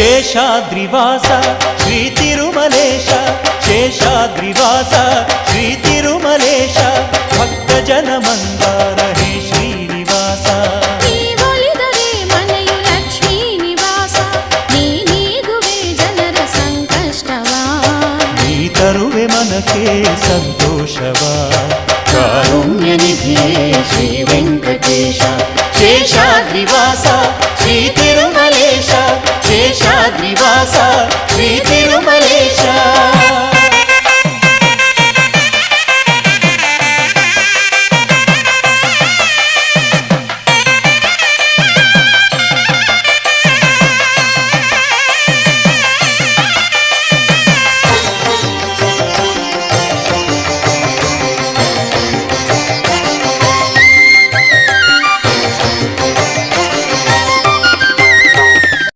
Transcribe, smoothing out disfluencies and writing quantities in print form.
ಶೇಷಾದ್ರಿವಾಸ ಶ್ರೀ ತಿರುಮಲೇಶ ಶೇಷಾದ್ರಿವಾಸ ಶ್ರೀ ತಿರುಮಲೇಶ ಭಕ್ತ ಜನ ಮಂದಾರ ಹೇ ಶ್ರೀನಿವಾಸ ನೀವೊಲಿದರೆ ಮನೆಯು ಲಕ್ಷ್ಮೀ ನಿವಾಸ ನೀ ನೀಗುವೆ ಜನರ ಸಂಕಷ್ಟವ ನೀ ತರುವೆ ಮನಕ್ಕೆ ಸಂತೋಷವಾ